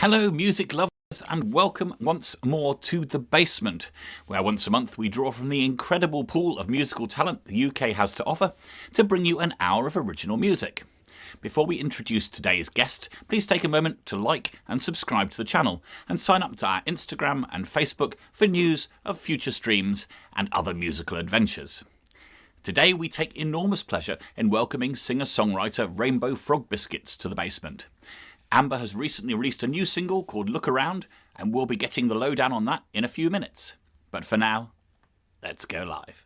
Hello music lovers and welcome once more to The Basement, where once a month we draw from the incredible pool of musical talent the UK has to offer to bring you an hour of original music. Before we introduce today's guest, please take a moment to like and subscribe to the channel and sign up to our Instagram and Facebook for news of future streams and other musical adventures. Today we take enormous pleasure in welcoming singer-songwriter Rainbow Frog Biscuits to The Basement. Amber has recently released a new single called Look Around, and we'll be getting the lowdown on that in a few minutes. But for now, let's go live.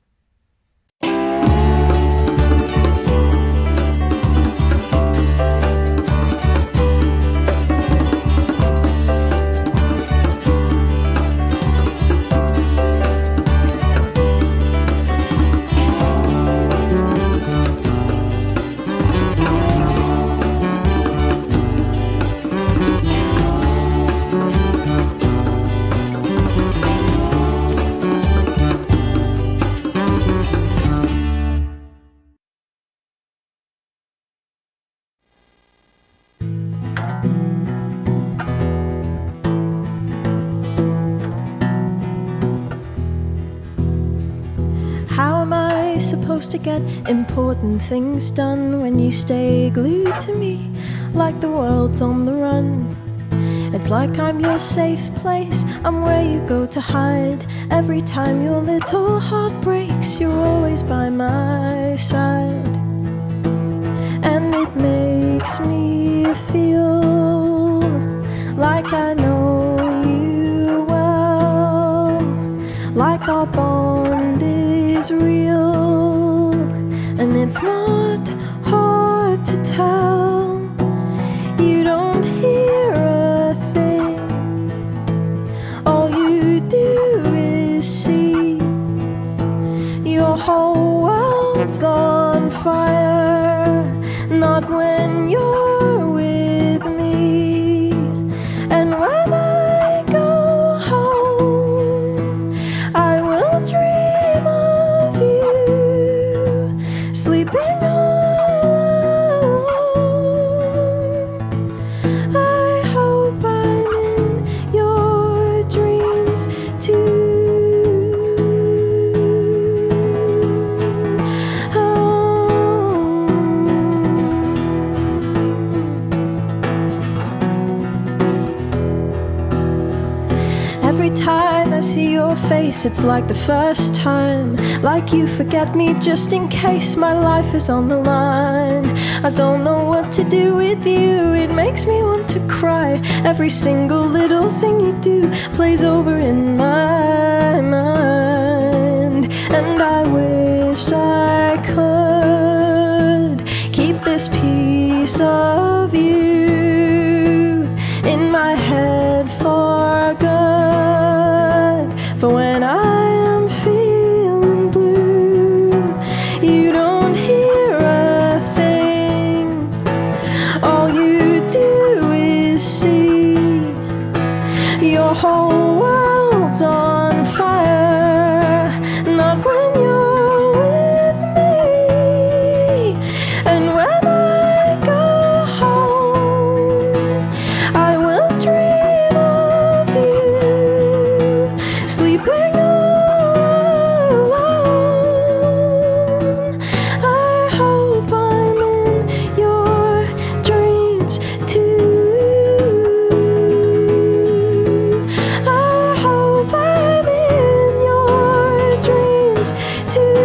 Supposed to get important things done when you stay glued to me like the world's on the run. It's like I'm your safe place, I'm where you go to hide. Every time your little heart breaks, you're always by my side. And it makes me feel like I know you well, like our bond is real. And it's not hard to tell. You don't hear a thing. All you do is see. Your whole world's on fire. Not when you're with me. And when I go home, I will dream of you, sleeping alone. I hope I'm in your dreams too. Every time I see your face, it's like the first time. Like you forget me just in case my life is on the line. I don't know what to do with you, it makes me want to cry. Every single little thing you do plays over in my mind. And I wish I could keep this piece of you in my head for good. For when I am feeling blue, you don't hear a thing. All you do is see. Your whole world's on fire. Not when you're with me. And when I go home, I will dream of you, sleeping alone. I hope I'm in your dreams too. I hope I'm in your dreams too.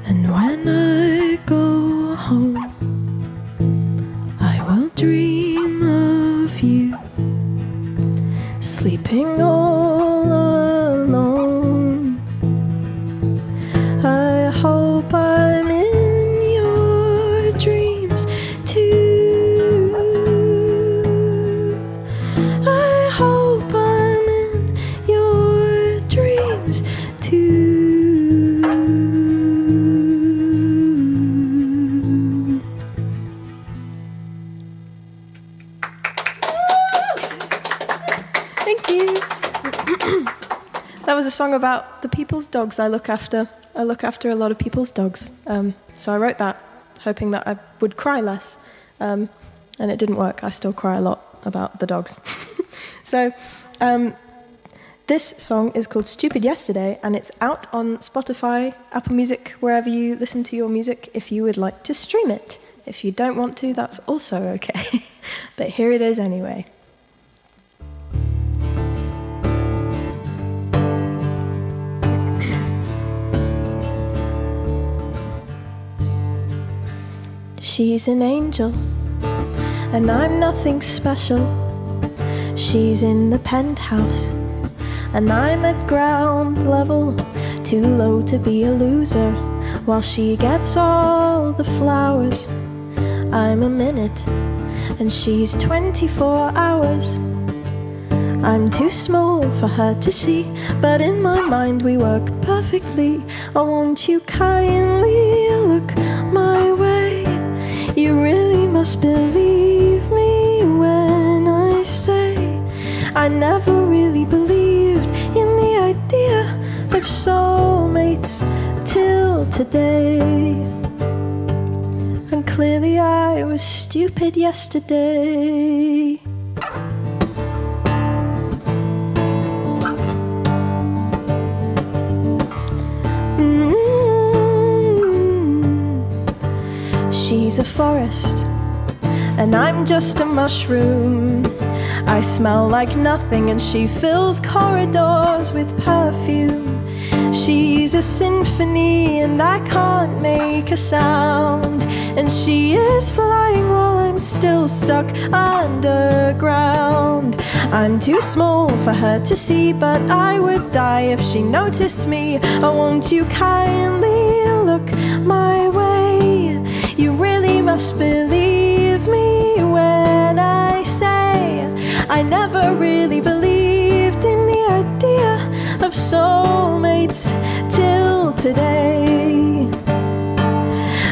And when I go home, I will dream of you, sleeping all alone. I hope I'm in your Thank you. That was a song about the people's dogs I look after. I look after a lot of people's dogs. So I wrote that, hoping that I would cry less. And it didn't work. I still cry a lot about the dogs. So this song is called Stupid Yesterday, and it's out on Spotify, Apple Music, wherever you listen to your music, if you would like to stream it. If you don't want to, that's also okay. But here it is anyway. She's an angel, and I'm nothing special. She's in the penthouse, and I'm at ground level, too low to be a loser. While she gets all the flowers, I'm a minute, and she's 24 hours. I'm too small for her to see, but in my mind we work perfectly. Oh, won't you kindly look my way? You really must believe me when I say I never really believed in the idea of soulmates till today. And clearly I was stupid yesterday. She's a forest, and I'm just a mushroom. I smell like nothing, and she fills corridors with perfume. She's a symphony, and I can't make a sound. And she is flying while I'm still stuck underground. I'm too small for her to see, but I would die if she noticed me. Oh, won't you kindly look my way? You really must believe me when I say I never really believed in the idea of soulmates till today.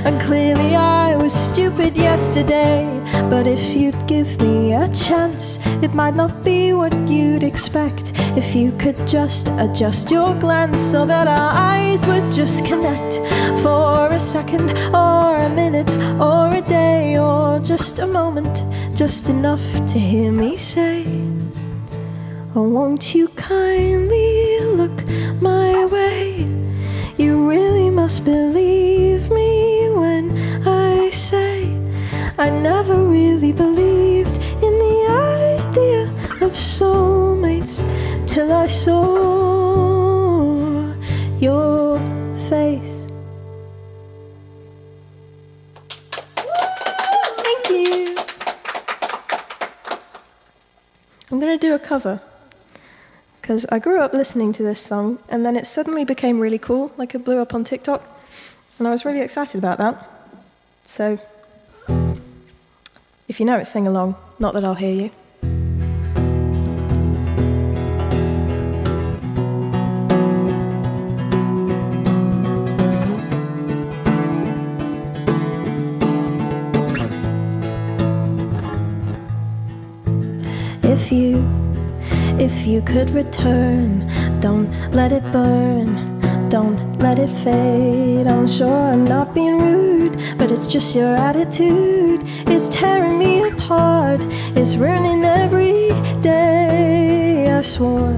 And clearly I was stupid yesterday, but if you'd give me a chance, it might not be what you'd expect. If you could just adjust your glance so that our eyes would just connect for a second or a minute or a day or just a moment, just enough to hear me say, oh, won't you kindly look my way? You really must believe me when I say I never really believed in the idea of soulmates till I saw your face. Thank you. I'm going to do a cover, because I grew up listening to this song, and then it suddenly became really cool, like it blew up on TikTok, and I was really excited about that. So, if you know it, sing along. Not that I'll hear you. If you could return, don't let it burn, don't let it fade. I'm sure I'm not being rude, but it's just your attitude. It's tearing me apart, it's ruining every day. I swore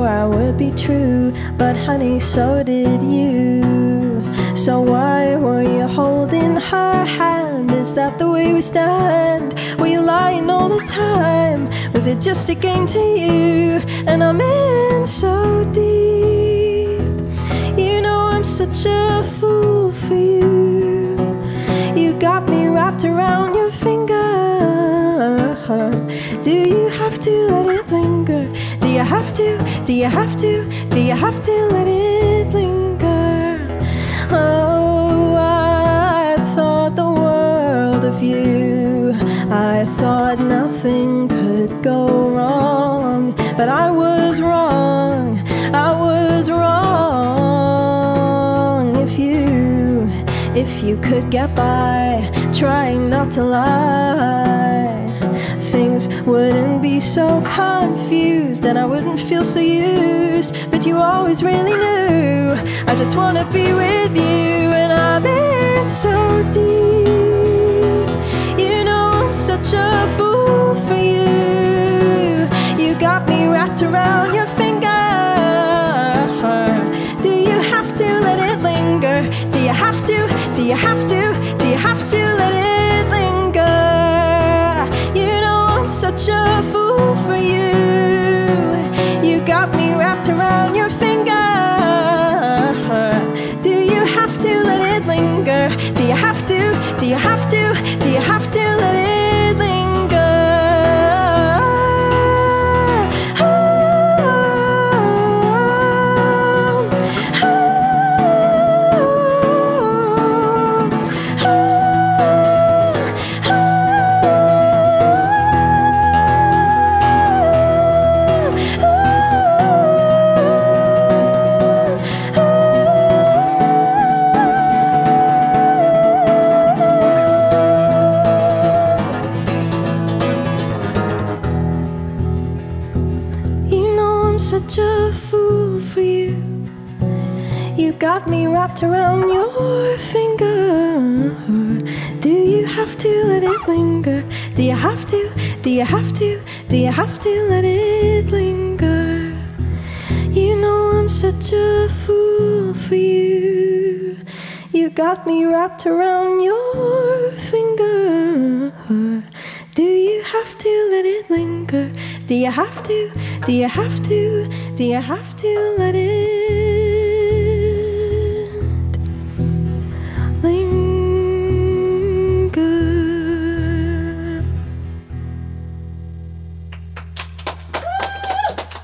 I would be true, but honey, so did you. So why were you holding her hand? Is that the way we stand? Were you lying all the time? Was it just a game to you? And I'm in so deep. You know I'm such a fool for you. You got me wrapped around your finger. Do you have to let it linger? Do you have to? Do you have to? Do you have to let it linger? Oh, I thought the world of you. I thought nothing could go wrong, but I was wrong. I was wrong. If you could get by, trying not to lie, things things wouldn't be so confused, and I wouldn't feel so used. But you always really knew I just wanna be with you, and I'm in so deep. You know I'm such a fool for you. You got me wrapped around your finger. Do you have to let it linger? Do you have to? Do you have to? Do you have to let it linger? You know I'm such a fool for you. You got me wrapped around your finger. Do you have to let it linger? Do you have to? Do you have to? Do you have to let it linger? Such a fool for you. You got me wrapped around your finger. Do you have to let it linger? Do you have to? Do you have to? Do you have to let it linger? You know I'm such a fool for you. You got me wrapped around your finger. Do you have to let it linger? Do you have to? Do you have to? Do you have to let it linger?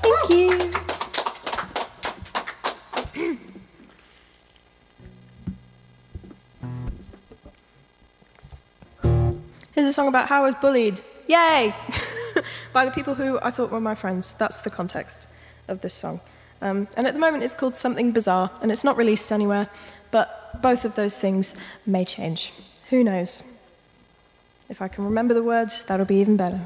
Thank you. Here's a song about how I was bullied. Yay! By the people who I thought were my friends. That's the context of this song. And at the moment it's called Something Bizarre, and it's not released anywhere, but both of those things may change. Who knows? If I can remember the words, that'll be even better.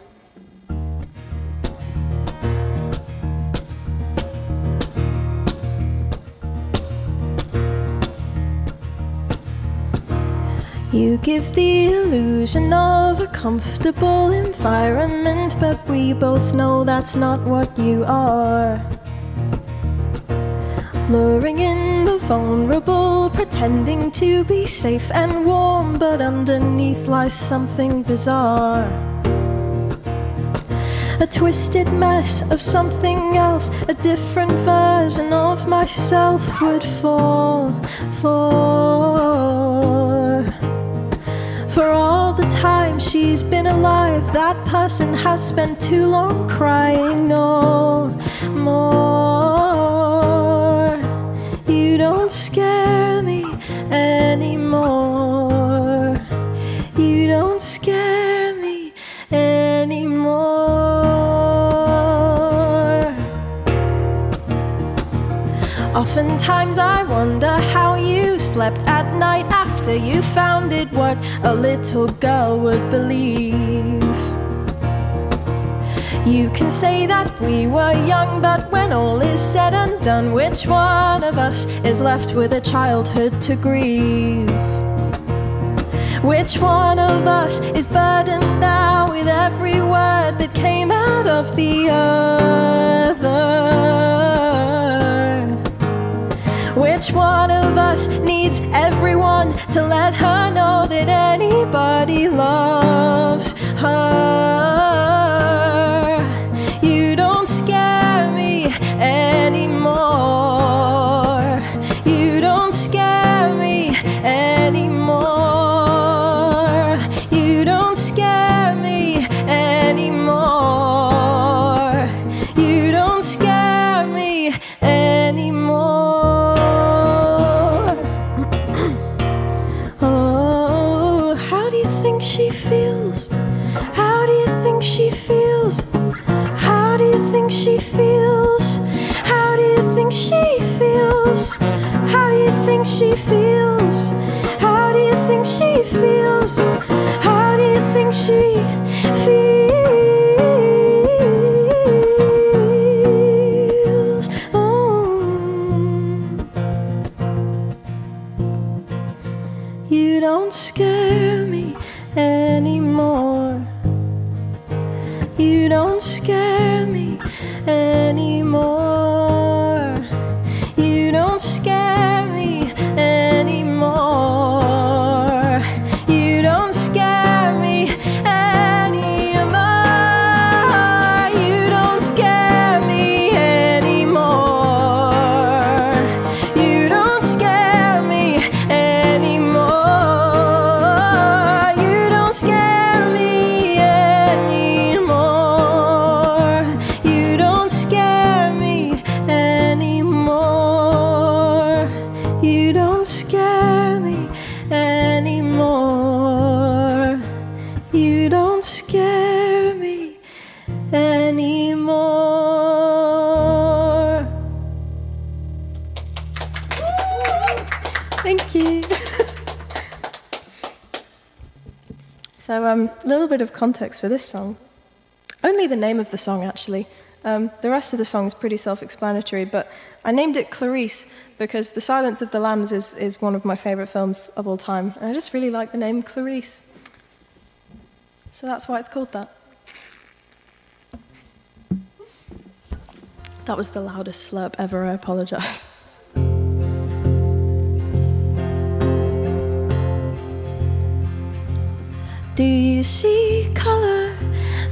You give the illusion of a comfortable environment, but we both know that's not what you are. Luring in the vulnerable, pretending to be safe and warm, but underneath lies something bizarre. A twisted mess of something else, a different version of myself would fall for all the time she's been alive. That person has spent too long crying no more. You don't scare me anymore. You don't scare me anymore. Oftentimes I wonder how you slept at night after you found it, what a little girl would believe. You can say that we were young, but when all is said and done, which one of us is left with a childhood to grieve? Which one of us is burdened now with every word that came out of the other? Which one of us needs everyone to let her know that anybody loves her? You don't scare me anymore. You don't scare me anymore. You don't scare me anymore. You don't scare me anymore. She feels? How do you think she feels? How do you think she feels? How do you think she feels? How do you think she feels? How do you think she feels? How do you think she feels? scare me anymore. You don't scare me anymore. You don't scare me anymore. You don't scare me anymore. You don't scare me anymore. You don't scare me anymore. You don't scare me anymore. You don't scare me anymore. You don't scare me anymore. Thank you. So, a little bit of context for this song. Only the name of the song, actually. The rest of the song is pretty self-explanatory, but I named it Clarice because The Silence of the Lambs is one of my favorite films of all time, and I just really like the name Clarice. So that's why it's called that. That was the loudest slurp ever, I apologize. Do you see color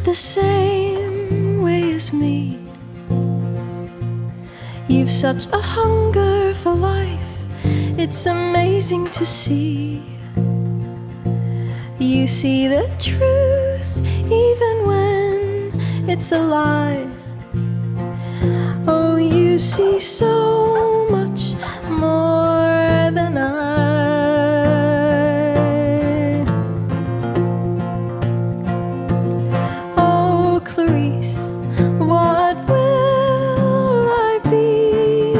the same way as me? You've such a hunger for life, it's amazing to see. You see the truth even when it's a lie. Oh, you see so much more than I. Oh, Clarice, what will I be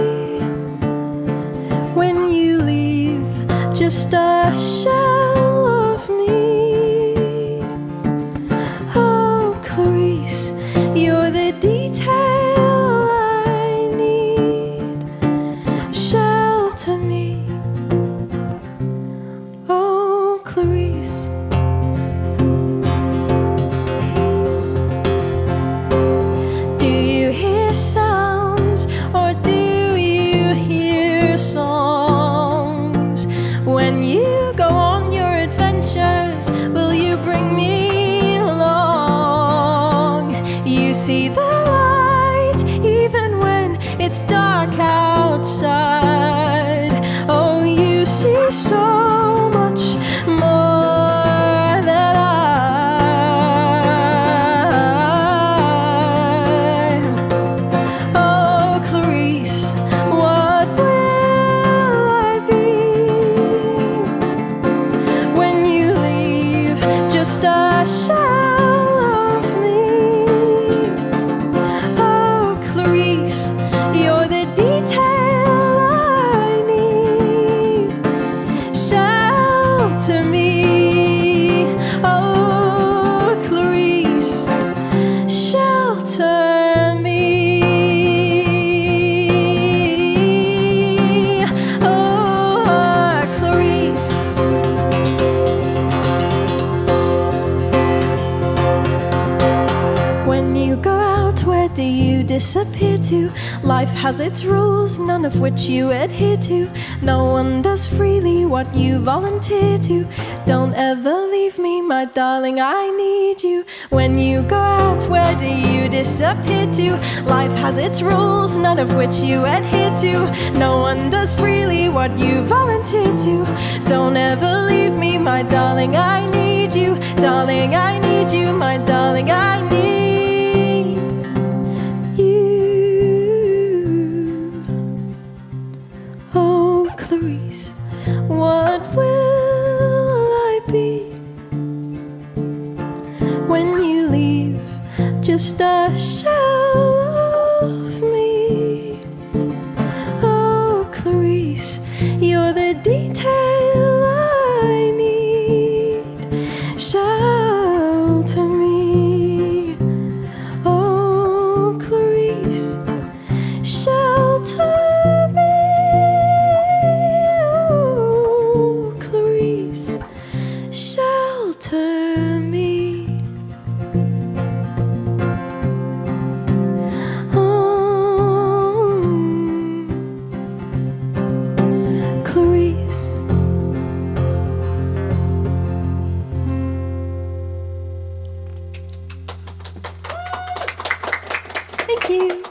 when you leave? Just a shell of me. Oh, Clarice, you're the detail I need. Shelter me. Oh, Clarice. Do you hear sounds or do you hear songs? When you go on your adventures, will you bring me along? You see the light even when it's dark outside. Oh, you see so much more than I. Oh, Clarice, what will I be when you leave? Just a shell of me. Oh, Clarice, you're the detail I need. Shelter me. Oh, Clarice, shelter me. Oh, Clarice. When you go out, where do you disappear to? Life has its rules, none of which you adhere to. No one does freely what you volunteer to. Don't ever leave me, my darling, I need you. When you go out, where do you disappear to? Life has its rules, none of which you adhere to. No one does freely what you volunteer to. Don't ever leave me, my darling, I need you. Darling, I need you, my darling, I need you. Oh, Clarice, what will I be when you leave? Just a shell of me. Oh, Clarice, you're the detail I need. Shelter me. you.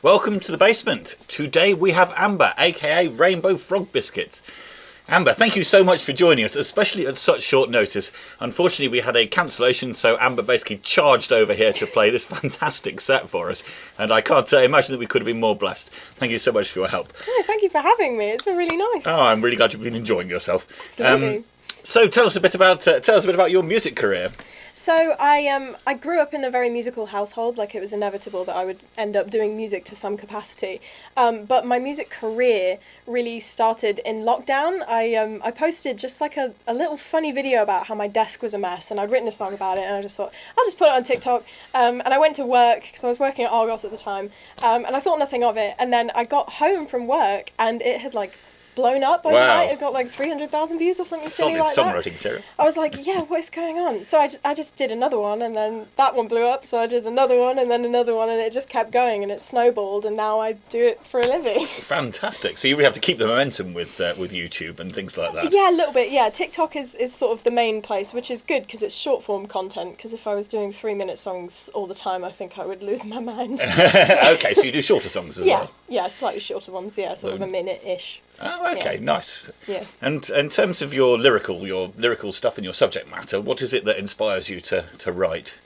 Welcome to the basement. Today we have Amber, aka Rainbow Frog Biscuits. Amber, thank you so much for joining us, especially at such short notice. Unfortunately, we had a cancellation, so Amber basically charged over here to play this fantastic set for us. And I can't imagine that we could have been more blessed. Thank you so much for your help. Oh, thank you for having me. It's been really nice. Oh, I'm really glad you've been enjoying yourself. Absolutely. So tell us a bit about your music career. So I grew up in a very musical household. Like, it was inevitable that I would end up doing music to some capacity. But my music career really started in lockdown. I posted just like a little funny video about how my desk was a mess, and I'd written a song about it, and I just thought I'll just put it on TikTok. And I went to work because I was working at Argos at the time, and I thought nothing of it. And then I got home from work, and it had like blown up overnight. Wow. It got like 300,000 views or something silly like Solid that. songwriting material. I was like, yeah, what is going on? So I just did another one, and then that one blew up, so I did another one, and then another one, and it just kept going, and it snowballed, and now I do it for a living. Fantastic. So you really have to keep the momentum with YouTube and things like that. Yeah, a little bit, yeah. TikTok is sort of the main place, which is good because it's short form content, because if I was doing 3-minute songs all the time, I think I would lose my mind. Okay, so you do shorter songs as well? Yeah, slightly shorter ones, yeah, sort of a minute-ish. Oh, okay, Yeah. Nice. Yeah. And in terms of your lyrical stuff and your subject matter, what is it that inspires you to write,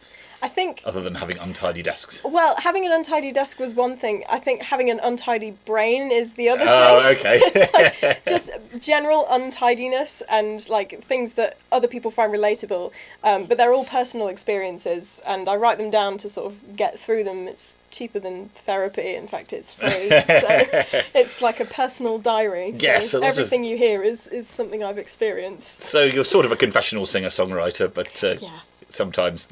I think, other than having untidy desks? well, having an untidy desk was one thing. I think having an untidy brain is the other Oh, thing. okay. It's like just general untidiness and like things that other people find relatable, but they're all personal experiences, and I write them down to sort of get through them. It's cheaper than therapy. In fact, it's free. So it's like a personal diary. Yes, So a lot of- everything you hear is something I've experienced. So you're sort of a confessional singer-songwriter, but Yeah. sometimes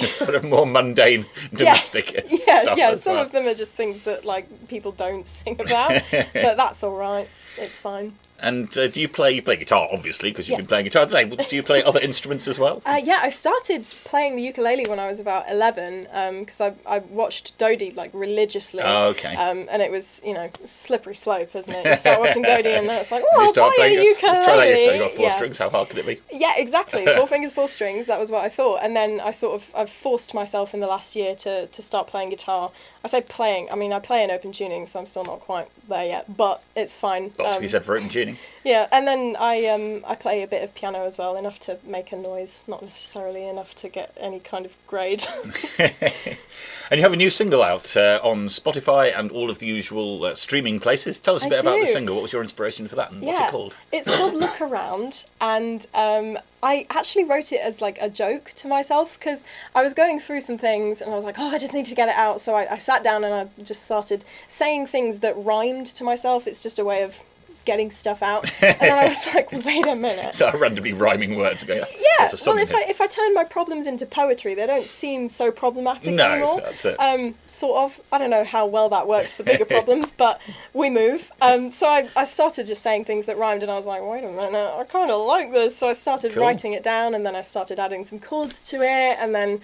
sort of more mundane, domestic stuff Yeah. as Some well. of them are just things that like people don't sing about, but that's all right. It's fine. And do you play guitar, obviously, because you've Yes. been playing guitar today. But do you play other instruments as well? Yeah, I started playing the ukulele when I was about 11 because I watched Dodie like religiously. Oh, okay. And it was, slippery slope, isn't it? You start watching Dodie and then it's like, You oh, I'll start play playing a ukulele. Let's try that. So you got four Yeah. strings. How hard could it be? Yeah, exactly. 4 fingers, 4 strings. That was what I thought. And then I've forced myself in the last year to start playing guitar. I say playing. I mean, I play in open tuning, so I'm still not quite there yet, but it's fine. Lots to be said for open tuning. Yeah, and then I play a bit of piano as well, enough to make a noise, not necessarily enough to get any kind of grade. And you have a new single out on Spotify and all of the usual streaming places. Tell us a I bit about the do. single. What was your inspiration for that, and what's it called? It's called Look Around, and I actually wrote it as like a joke to myself because I was going through some things and I was like, oh, I just need to get it out. So I sat down and I just started saying things that rhymed to myself. It's just a way of getting stuff out. And then I was like, wait a minute. So randomly rhyming words. Going, Yeah, that's a song well, in this. if I turn my problems into poetry, they don't seem so problematic No, anymore. that's it. Sort of. I don't know how well that works for bigger problems, but we move. So I started just saying things that rhymed, and I was like, wait a minute, I kind of like this. So I started Cool. writing it down, and then I started adding some chords to it, and then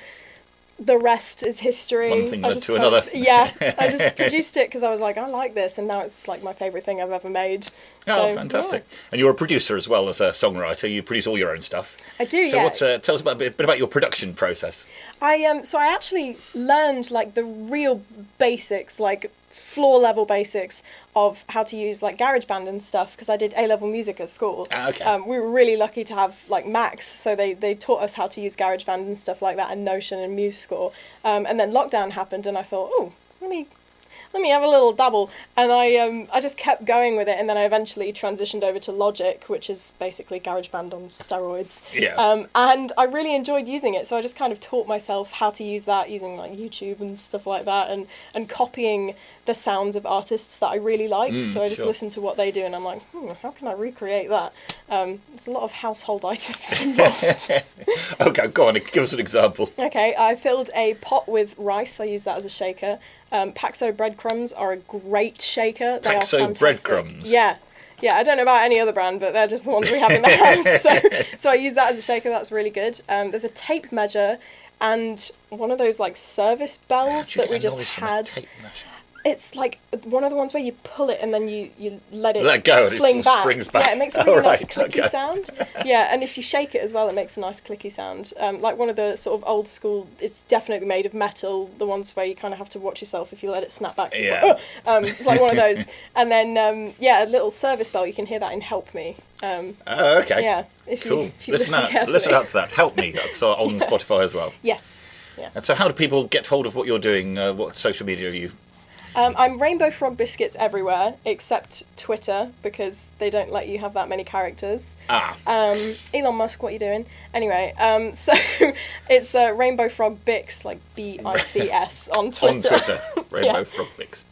the rest is history. One thing I led just to kind of- another. Yeah, I just produced it because I was like, I like this, and now it's like my favourite thing I've ever made. Oh, So, fantastic! yeah. And you're a producer as well as a songwriter. You produce all your own stuff. I do, So yeah. what's tell us a bit about your production process. So I actually learned like the real basics, like floor level basics of how to use like GarageBand and stuff because I did A-level music at school. Ah, okay. We were really lucky to have like Macs, so they taught us how to use GarageBand and stuff like that, and Notion and MuseScore. And then lockdown happened, and I thought, oh, let me have a little dabble. And I just kept going with it, and then I eventually transitioned over to Logic, which is basically GarageBand on steroids. Yeah. And I really enjoyed using it, so I just kind of taught myself how to use that using like YouTube and stuff like that, and copying the sounds of artists that I really like. So I just listen to what they do, and I'm like, how can I recreate that? There's a lot of household items involved. Okay, go on, give us an example. Okay, I filled a pot with rice. I use that as a shaker. Paxo breadcrumbs are a great shaker. They are Paxo fantastic. breadcrumbs? Yeah. Yeah, I don't know about any other brand, but they're just the ones we have in the house. So I use that as a shaker. That's really good. There's a tape measure and one of those like service bells that we just had. It's like one of the ones where you pull it and then you let it go and fling it back. springs back. Yeah, it makes a really nice Right, clicky okay. sound. Yeah, and if you shake it as well, it makes a nice clicky sound. Like one of the sort of old school, it's definitely made of metal, the ones where you kind of have to watch yourself if you let it snap back. So Yeah. it's like one of those. And then, a little service bell, you can hear that in Help Me. Oh, okay. Yeah, if Cool. you listen carefully. Listen out to that. Help Me. That's on Spotify as well. Yes. Yeah. And so how do people get hold of what you're doing? What social media are you? I'm Rainbow Frog Biscuits everywhere except Twitter because they don't let you have that many characters. Elon Musk, what are you doing? Anyway, so it's Rainbow Frog Bix, like BICS on Twitter. On Twitter, Rainbow Frog Mix.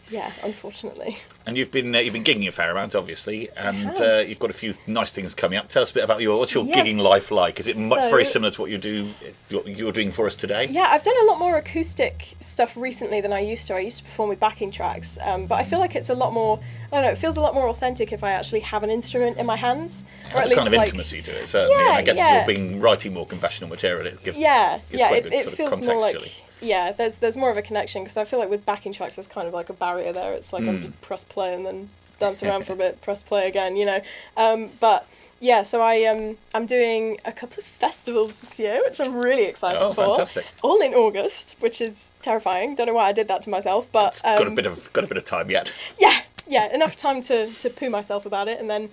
Yeah, unfortunately. And you've been gigging a fair amount, obviously, and you've got a few nice things coming up. Tell us a bit about what's your gigging life like? Is it very similar to what you're doing for us today? Yeah, I've done a lot more acoustic stuff recently than I used to. I used to perform with backing tracks, but I feel like it's a lot more. I don't know. It feels a lot more authentic if I actually have an instrument in my hands. It has a kind of intimacy to it, certainly. Yeah, and I guess yeah. if you're writing more confessional material, it gives it good sort feels of more like. contextually. Yeah, there's more of a connection because I feel like with backing tracks there's kind of like a barrier there. It's like you press play and then dance around for a bit, press play again, you know. But yeah, so I'm doing a couple of festivals this year, which I'm really excited for. Fantastic! All in August, which is terrifying. Don't know why I did that to myself, but got a bit of time yet. Yeah, enough time to poo myself about it and then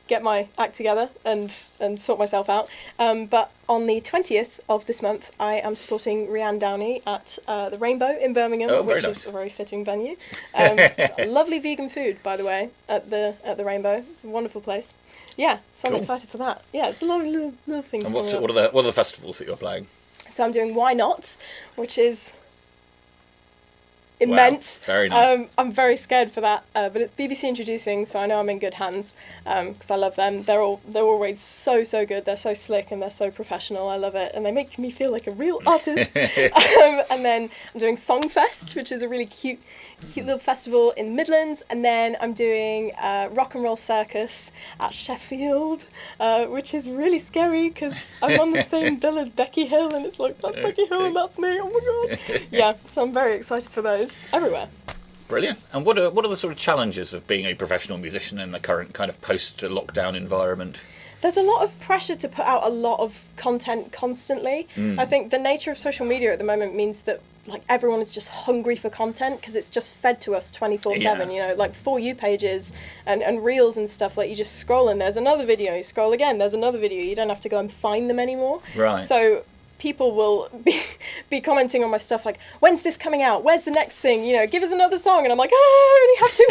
get my act together and sort myself out. But on the 20th of this month, I am supporting Rianne Downey at the Rainbow in Birmingham, which is a very fitting venue. Lovely vegan food, by the way, at the Rainbow. It's a wonderful place. Yeah, so I'm excited for that. Yeah, it's a lot of little things. And what are the festivals that you're playing? So I'm doing Why Not, which is immense. Wow, very nice. I'm very scared for that, but it's BBC introducing, so I know I'm in good hands because I love them. They're always so good. They're so slick and they're so professional. I love it, and they make me feel like a real artist. And then I'm doing Songfest, which is a really cute little festival in the Midlands, and then I'm doing Rock and Roll Circus at Sheffield, which is really scary because I'm on the same bill as Becky Hill, and it's like, that's Becky Hill and that's me, oh my god. Yeah, so I'm very excited for those everywhere. Brilliant. And what are the sort of challenges of being a professional musician in the current kind of post-lockdown environment? There's a lot of pressure to put out a lot of content constantly. I think the nature of social media at the moment means that like everyone is just hungry for content because it's just fed to us 24/7, you know, like For You pages and reels and stuff, like you just scroll and there's another video, you scroll again, there's another video, you don't have to go and find them anymore. Right. So people will be commenting on my stuff like, when's this coming out? Where's the next thing? You know, give us another song. And I'm like, I only have 2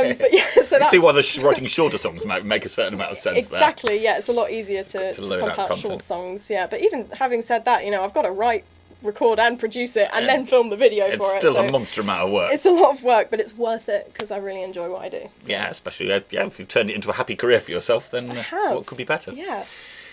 hands. But yeah, so that's... See why writing shorter songs might make a certain amount of sense. Exactly, yeah. It's a lot easier to pump out short songs. Yeah, but even having said that, you know, I've got to write, record and produce it and then film the video for it. It's still a monster amount of work. It's a lot of work, but it's worth it because I really enjoy what I do. So. Yeah, especially if you've turned it into a happy career for yourself, then what could be better? Yeah.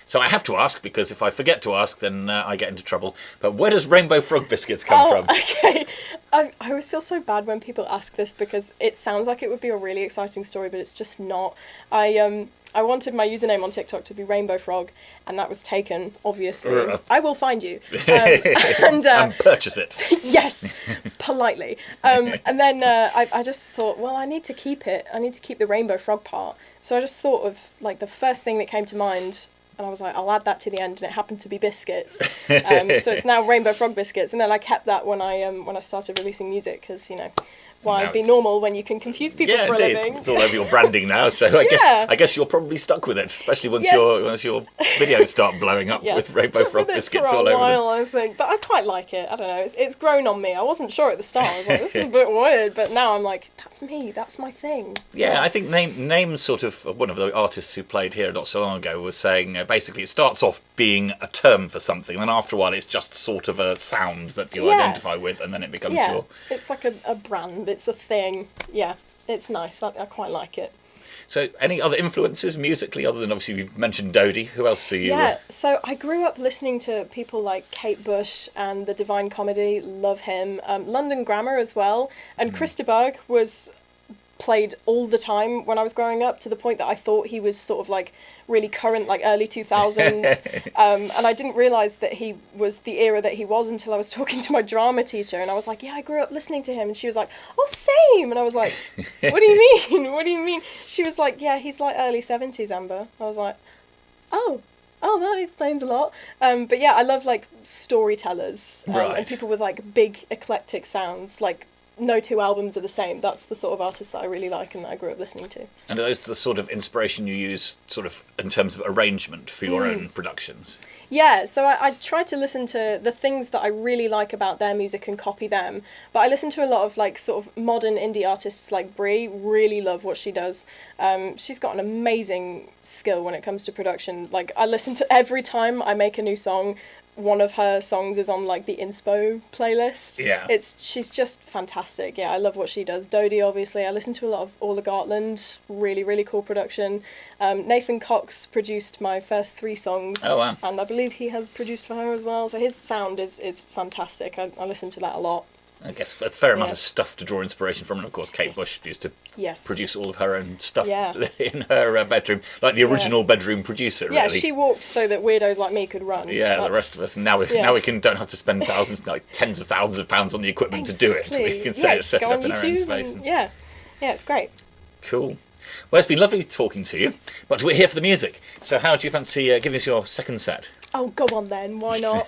So I have to ask, because if I forget to ask, then I get into trouble. But where does Rainbow Frog Biscuits come from? Okay. I always feel so bad when people ask this because it sounds like it would be a really exciting story, but it's just not. I wanted my username on TikTok to be Rainbow Frog, and that was taken, obviously. I will find you. And purchase it. Yes, politely. And then I just thought, well, I need to keep it. I need to keep the Rainbow Frog part. So I just thought of, like, the first thing that came to mind, and I was like, I'll add that to the end, and it happened to be biscuits. So it's now Rainbow Frog Biscuits, and then I kept that when I started releasing music, because, you know, why Now be it's- normal when you can confuse people Yeah, for indeed. a living. It's all over your branding now, so I guess you're probably stuck with it, especially once your videos start blowing up with Rainbow stuck Frog with it biscuits for a all over them. while, I think. But I quite like it. I don't know. It's grown on me. I wasn't sure at the start. I was like, this is a bit weird. But now I'm like, that's me. That's my thing. Yeah, I think Name's sort of one of the artists who played here not so long ago was saying basically it starts off being a term for something, and then after a while it's just sort of a sound that you identify with, and then it becomes your... It's like a brand. It's a thing. Yeah, it's nice. I quite like it. So, any other influences musically other than obviously you mentioned Dodie? Who else are you? Yeah, so I grew up listening to people like Kate Bush and The Divine Comedy. Love him. London Grammar as well, and Chris de Burgh was played all the time when I was growing up, to the point that I thought he was sort of like really current, like early 2000s. And I didn't realise that he was the era that he was until I was talking to my drama teacher, and I was like, yeah, I grew up listening to him. And she was like, oh, same. And I was like, what do you mean? What do you mean? She was like, yeah, he's like early 70s, Amber. I was like, oh, that explains a lot. But yeah, I love like storytellers and people with like big eclectic sounds. Like, no two albums are the same. That's the sort of artist that I really like and that I grew up listening to. And are those the sort of inspiration you use sort of in terms of arrangement for your own productions? Yeah, so I try to listen to the things that I really like about their music and copy them. But I listen to a lot of like sort of modern indie artists like Brie. Really love what she does. She's got an amazing skill when it comes to production. Like, I listen to every time I make a new song, one of her songs is on like the inspo playlist. Yeah. She's just fantastic. Yeah, I love what she does. Dodie, obviously. I listen to a lot of Orla Gartland. Really, really cool production. Nathan Cox produced my first 3 songs. Oh, wow. And I believe he has produced for her as well. So his sound is fantastic. I listen to that a lot. I guess that's a fair amount of stuff to draw inspiration from, and of course Kate Bush used to produce all of her own stuff in her bedroom, like the original bedroom producer. Really. Yeah, she walked so that weirdos like me could run. Yeah, the rest of us now we don't have to spend tens of thousands of pounds on the equipment to do it. We can set it up in our own space. Yeah, it's great. Cool. Well, it's been lovely talking to you, but we're here for the music. So how do you fancy giving us your second set? Oh, go on then. Why not?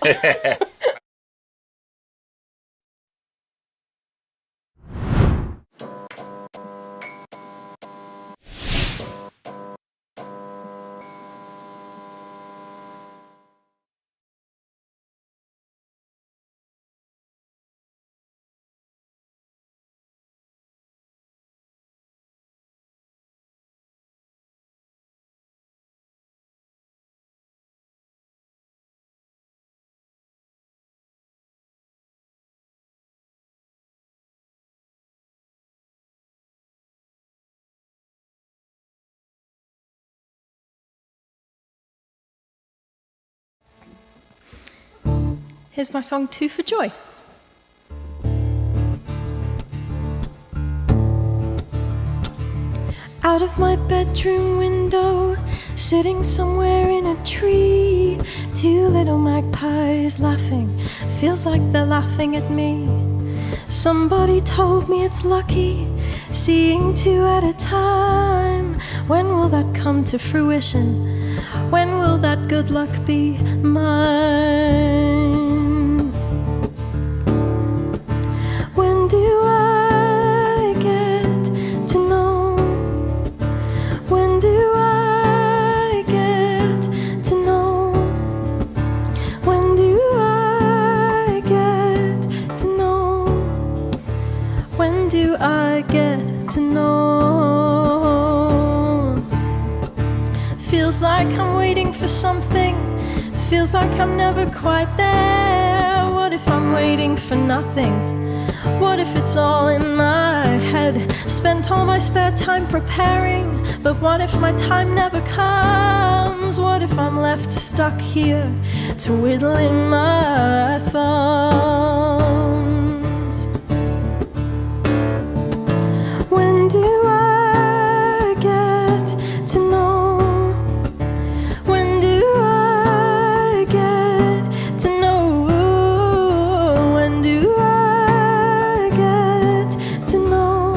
Here's my song, Two for Joy. Out of my bedroom window, sitting somewhere in a tree, 2 little magpies laughing, feels like they're laughing at me. Somebody told me it's lucky, seeing 2 at a time. When will that come to fruition? When will that good luck be mine? When do I get to know? When do I get to know? When do I get to know? When do I get to know? Feels like I'm waiting for something. Feels like I'm never quite there. What if I'm waiting for nothing? What if it's all in my head? Spent all my spare time preparing, but what if my time never comes? What if I'm left stuck here, twiddling my thumbs? When do I get to know? When do I get to know? When do I get to know?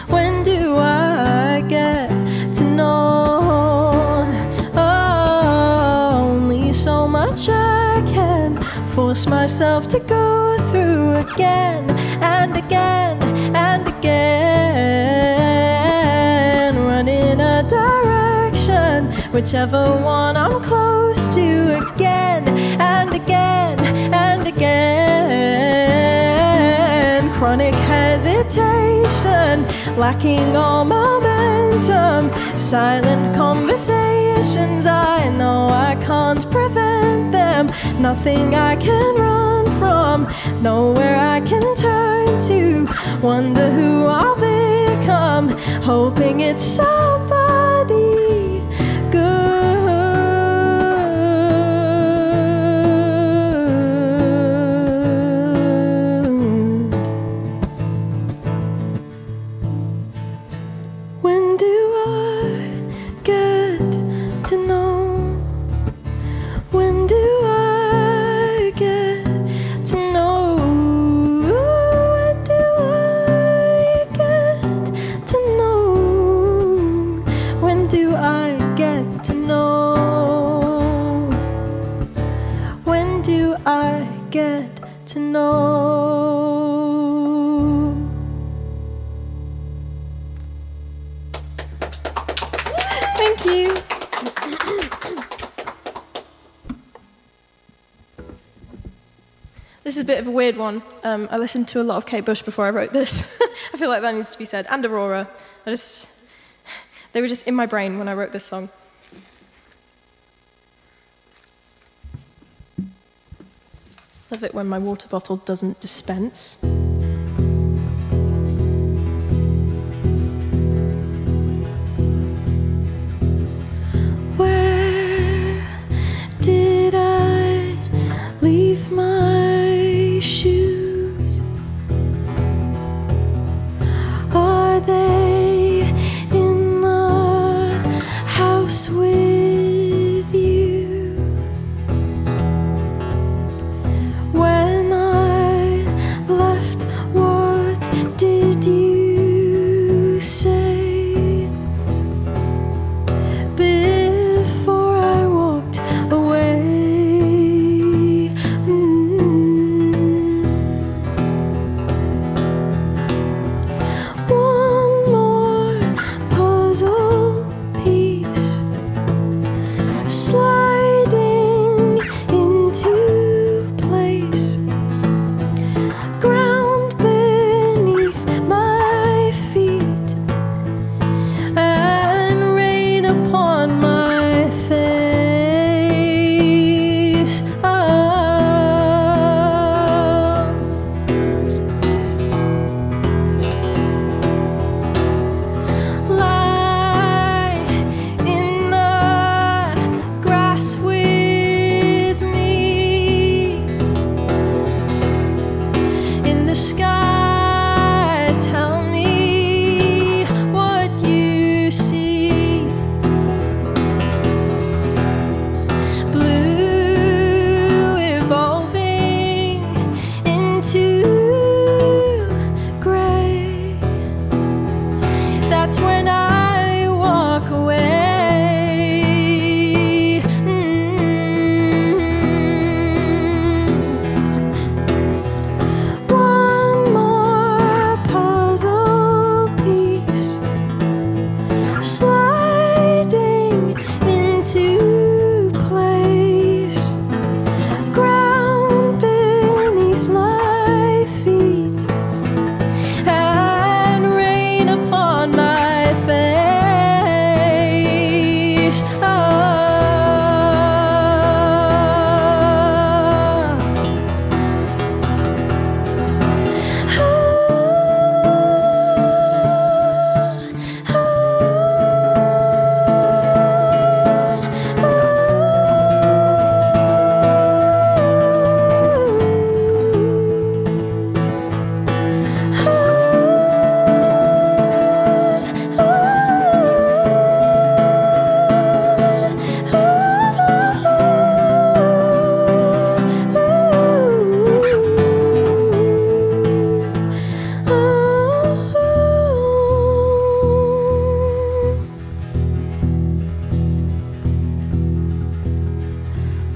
When do I get to know? Oh, only so much I can force myself to go through again and again whichever one I'm close to, again and again and again. Chronic hesitation, lacking all momentum, silent conversations, I know I can't prevent them. Nothing I can run from, nowhere I can turn to. Wonder who I'll become, hoping it's somebody good. When do I get to know? When do I get to know? When do I get to know? When do I get to know? When do I get to know? Thank you. This is a bit of a weird one. I listened to a lot of Kate Bush before I wrote this. I feel like that needs to be said. And Aurora. They were just in my brain when I wrote this song. Love it when my water bottle doesn't dispense. Where did I leave my shoes? Are they in the house with you? When I left, what did you say? Before I walked away. One more puzzle piece sliding into place, ground beneath my feet, and rain upon my face. Lie in the grass with me, in the sky, tell me what you see. Blue evolving into gray. That's when I walk away. One more puzzle piece sliding into place, ground beneath my feet, and rain upon my face.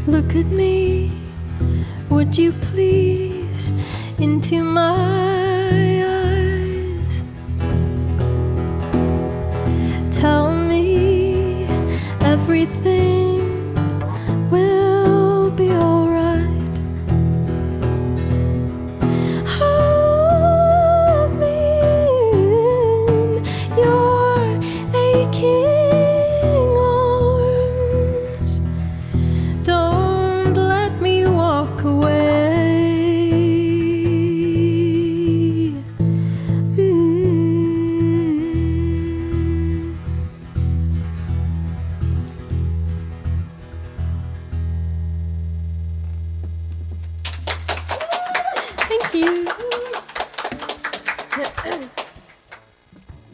Look at me, would you please, into my eyes. Tell me everything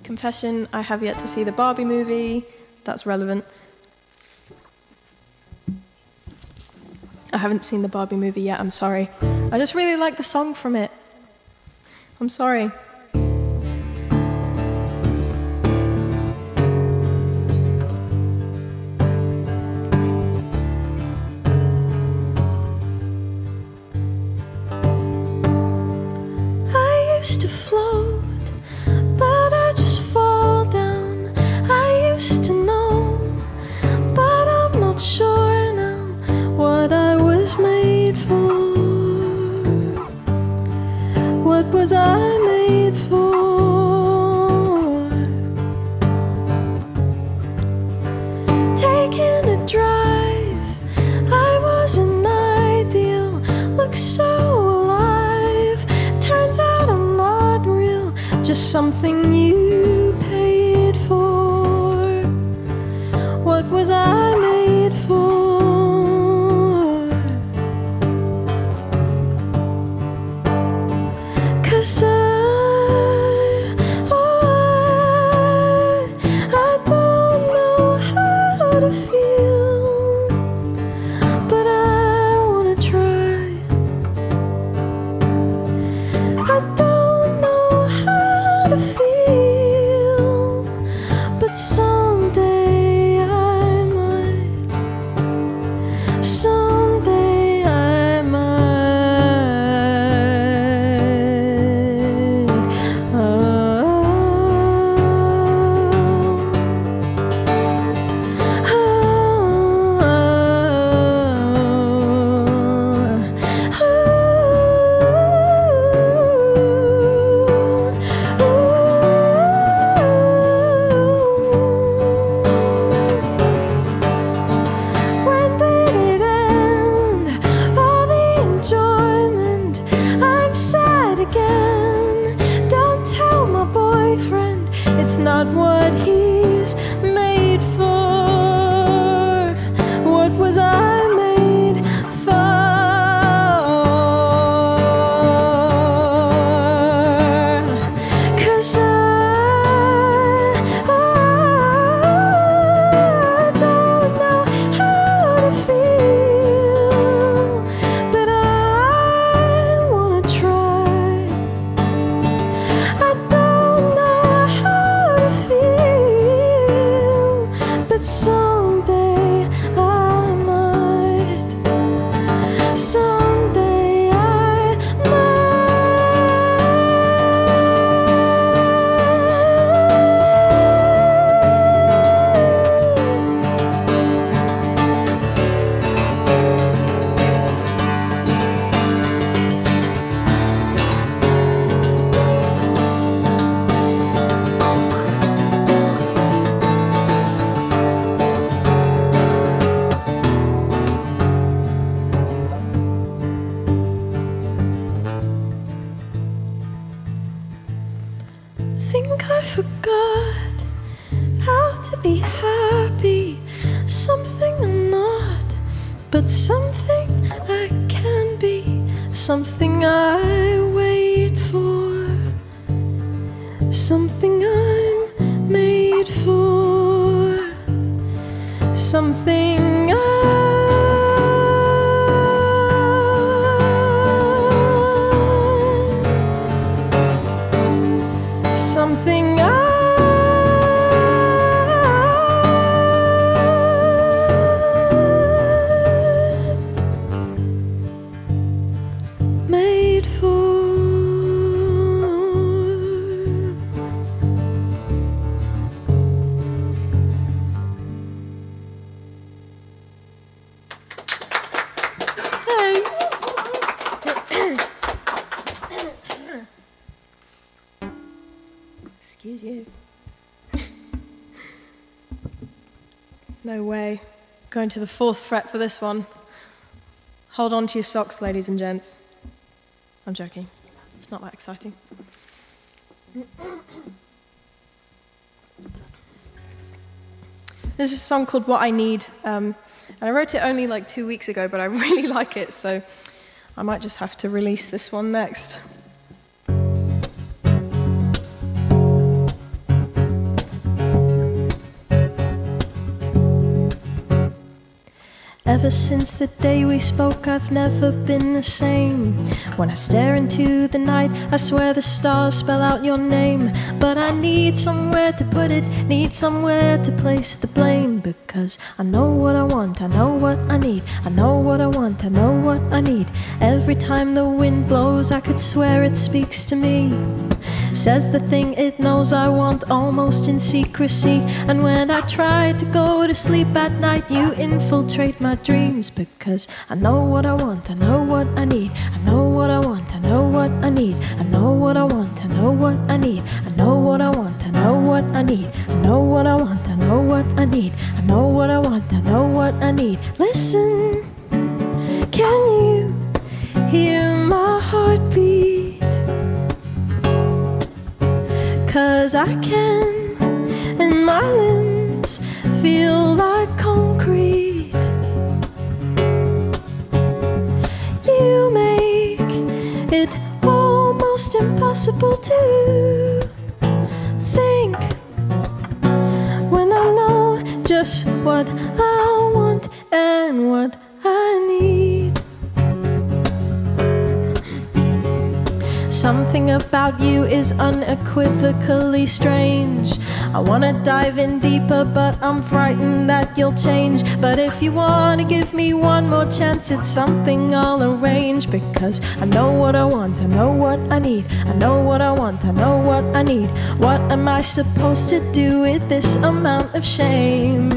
Confession, I have yet to see the Barbie movie. That's relevant. I haven't seen the Barbie movie yet, I'm sorry. I just really like the song from it. I'm sorry. I used to float, but I just fall down. I used to know, but I'm not sure now what I was made for. What was I made for? Taking a drive, I wasn't ideal. Look so alive. Turns out I'm not real, just something you paid for. What was I made for? 'Cause I don't know how to feel, but I wanna try. I don't know how to feel, but someday I might. Someday I might. When did it end? All the enjoyment. I'm sad again. Don't tell my boyfriend it's not what he's made for. What was I made for? 'Cause I don't know how to feel, but I wanna try. I don't know how to feel, but someday I might. Someday I think I forgot how to be happy. Something I'm not, but something I can be. Something I wait for. Something I'm made for. Something something I'm made for. Thanks. Excuse you. No way. Going to the 4th fret for this one. Hold on to your socks, ladies and gents. I'm joking. It's not that exciting. This is a song called What I Need. And I wrote it only like 2 weeks ago, but I really like it, so I might just have to release this one next. Ever since the day we spoke, I've never been the same. When I stare into the night, I swear the stars spell out your name. But I need somewhere to put it, need somewhere to place the blame. Because I know what I want, I know what I need, I know what I want, I know what I need. Every time the wind blows, I could swear it speaks to me. Says the thing it knows I want, almost in secrecy. And when I try to go to sleep at night, you infiltrate my dreams. Because I know what I want, I know what I need, I know what I want, I know what I need, I know what I want, I know what I need, I know what I want, I know what I need, I know what I want, I know what I need, I know what I want, I know what I need. Listen, can you hear my heartbeat? 'Cause I can, and my limbs feel like concrete. You make it almost impossible to think when I know just what I want and what I need. Something about you is unequivocally strange. I wanna dive in deeper, but I'm frightened that you'll change. But if you wanna give me one more chance, it's something I'll arrange. Because I know what I want, I know what I need, I know what I want, I know what I need. What am I supposed to do with this amount of shame?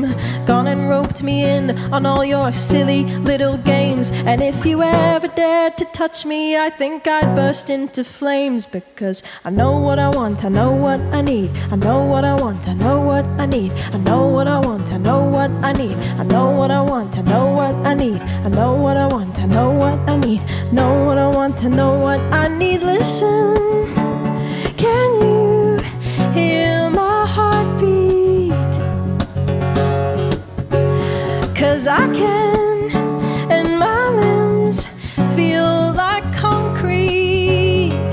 Gone and roped me in on all your silly little games. And if you ever dared to touch me, I think I'd burst into flames. Because I know what I want, I know what I need, I know what I want, I know what I need, I know what I want, I know what I need, I know what I want, I know what I need, I know what I want, I know what I need, know what I want, I know what I need. Listen, can you hear my heartbeat? 'Cause I can, and my limbs feel like concrete.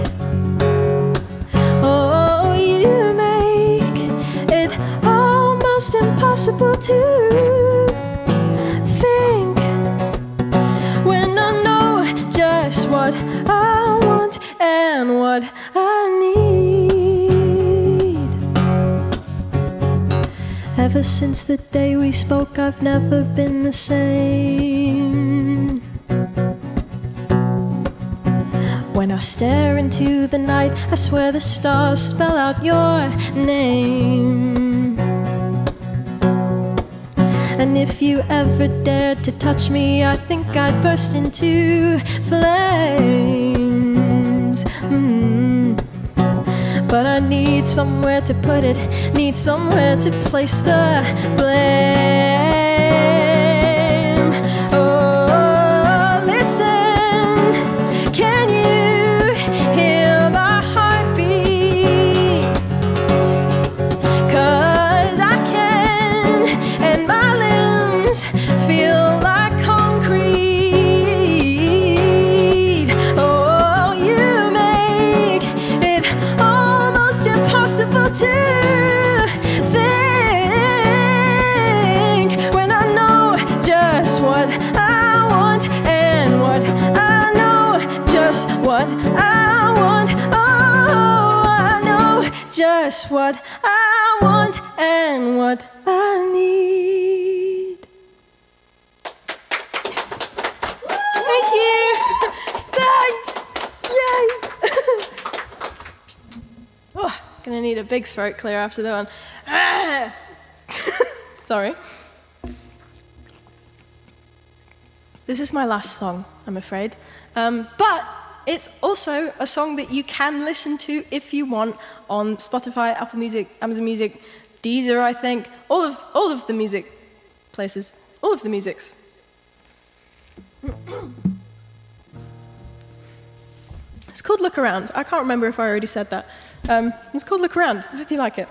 Oh, you make it almost impossible to think when I know just what I want and what I need. Ever since the day we spoke, I've never been the same. When I stare into the night, I swear the stars spell out your name. And if you ever dared to touch me, I think I'd burst into flames. But I need somewhere to put it, need somewhere to place the blame. Oh, listen, can you hear my heartbeat? 'Cause I can, and my limbs feel like concrete. Oh, you make it almost impossible to think when I know just what I want and what I know just what I want. Oh, I know just what I want and what I need. Thank you. Thanks. Yay. Oh, gonna need a big throat clear after that one. Sorry. This is my last song, I'm afraid. But it's also a song that you can listen to if you want on Spotify, Apple Music, Amazon Music, Deezer, I think, all of the music places, all of the musics. It's called Look Around. I can't remember if I already said that. It's called Look Around. I hope you like it.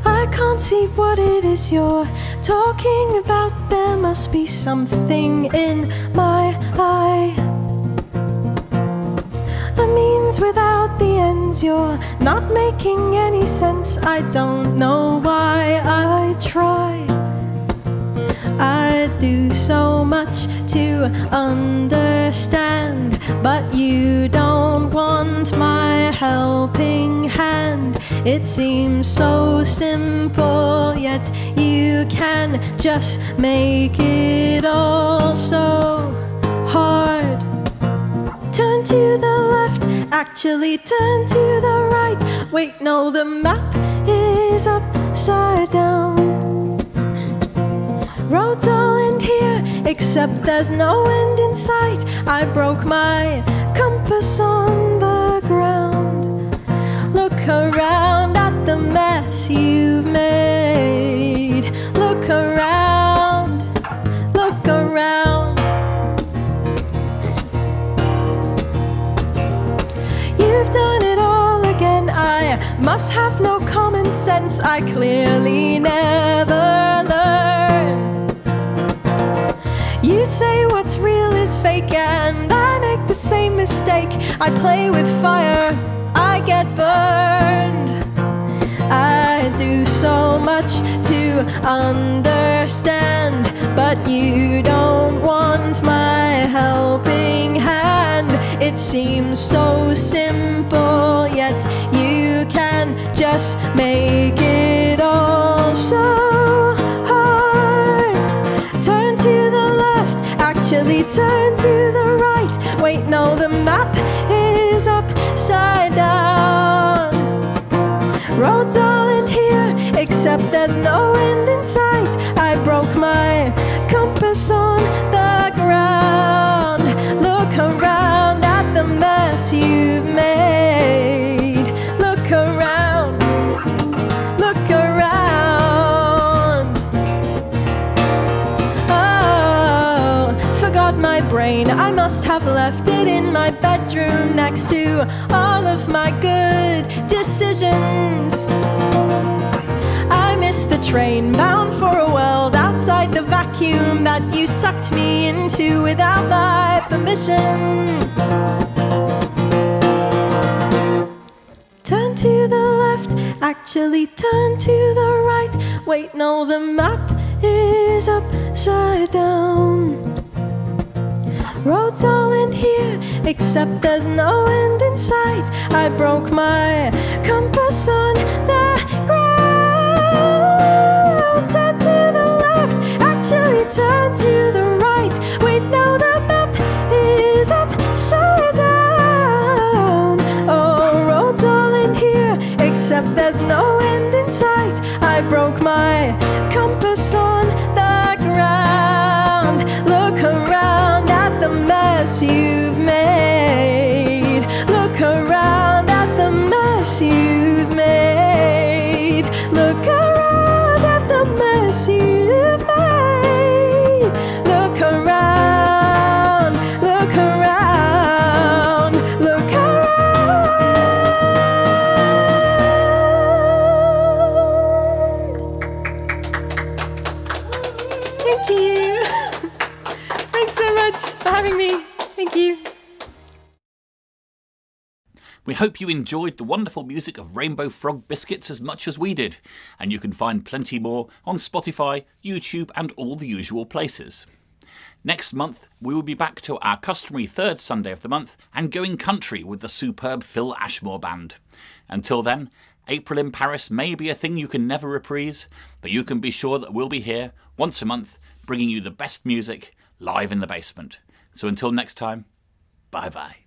I can't see what it is you're talking about. There must be something in my eye. I mean, beginnings without the ends. You're not making any sense. I don't know why I try. I do so much to understand, but you don't want my helping hand. It seems so simple, yet you can just make it all so hard. Turn to the left, actually turn to the right. Wait, no, the map is upside down. Roads all end here, except there's no end in sight. I broke my compass on the ground. Look around at the mess you've made. Look around, look around. You've done it all again. I must have no common sense. I clearly never learned. You say what's real is fake, and I make the same mistake. I play with fire, I get burned. I do so much to understand, but you don't want my helping hand. It seems so simple, yet you can just make it all so hard. Turn to the left, actually turn to the right. Wait, no, the map is upside down. Roads all end here, except there's no end in sight. I broke my compass on the ground. Look around at the mess you've made. Look around, look around. Oh, forgot my brain. I must have left it in my bedroom next to all of my good decisions. I missed the train, bound for a world outside the vacuum that you sucked me into without my permission. Turn to the left, actually turn to the right. Wait, no, the map is upside down. Roads all end here, except there's no end in sight. I broke my compass on the ground. Turn to the left, actually turn to the right. Wait, no, the map is upside down. Oh, roads all end here, except there's no end in sight. I broke my compass on the ground. Look around at the mess you've made. Look around at the mess you've made. Look around at the mess you've made. Look around, look around, look around. Thank you. Thanks so much for having me. Thank you. We hope you enjoyed the wonderful music of Rainbow Frog Biscuits as much as we did, and you can find plenty more on Spotify, YouTube and all the usual places. Next month we will be back to our customary third Sunday of the month and going country with the superb Phil Ashmore Band. Until then, April in Paris may be a thing you can never reprise, but you can be sure that we'll be here once a month bringing you the best music live in the basement. So until next time, bye bye.